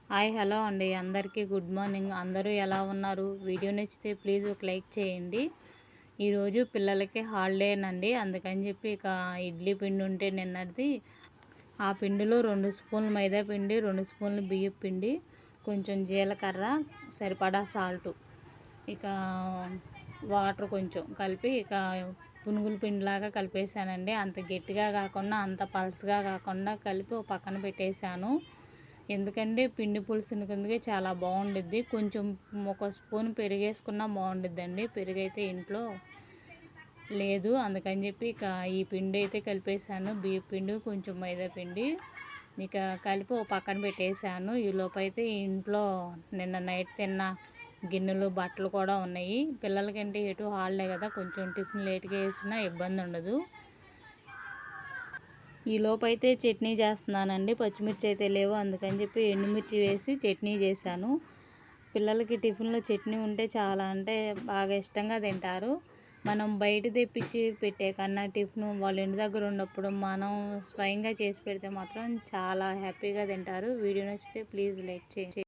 Hi hello అండి, అందరికీ good morning. అందరూ ఎలా ఉన్నారు? వీడియో నచ్చితే ప్లీజ్ ఒక లైక్ చేయండి. ఈరోజు పిల్లలకి హాలిడేనండి, అందుకని చెప్పి ఇక ఇడ్లీ పిండి ఉంటే నిన్నటిది, ఆ పిండిలో 2 స్పూన్లు మైదా పిండి, 2 స్పూన్లు బియ్యం పిండి, కొంచెం జీలకర్ర, సరిపడా సాల్టు, ఇక వాటర్ కొంచెం కలిపి ఇక పునుగుల పిండిలాగా కలిపేసానండి. అంత గట్టిగా కాకుండా అంత పల్స్గా కాకుండా కలిపి ఒక పక్కన పెట్టేశాను. ఎందుకంటే పిండి పులుసుని కిందకి చాలా బాగుండిద్ది. కొంచెం ఒక స్పూన్ పెరిగేసుకున్నా బాగుండిద్దండి. పెరుగైతే ఇంట్లో లేదు, అందుకని చెప్పి ఇక ఈ పిండి అయితే కలిపేసాను. బియ్యం పిండి కొంచెం మైదా పిండి ఇక కలిపి ఒక పక్కన పెట్టేశాను. ఈలోపు అయితే ఇంట్లో నిన్న నైట్ తిన్న గిన్నెలు బట్టలు కూడా ఉన్నాయి. పిల్లలకంటే ఎటు హాలిడే కదా, కొంచెం టిఫిన్ లేట్గా వేసినా ఇబ్బంది ఉండదు. ఈ లోపైతే చట్నీ చేస్తున్నానండి. పచ్చిమిర్చి అయితే లేవు, అందుకని చెప్పి ఎండుమిర్చి వేసి చట్నీ చేశాను. పిల్లలకి టిఫిన్లో చట్నీ ఉంటే చాలా అంటే బాగా ఇష్టంగా తింటారు. మనం బయట తెప్పించి పెట్టే కన్నా టిఫిన్ వాళ్ళ ఇంటి దగ్గర ఉన్నప్పుడు మనం స్వయంగా చేసి పెడితే మాత్రం చాలా హ్యాపీగా తింటారు. వీడియో నచ్చితే ప్లీజ్ లైక్ చేయండి.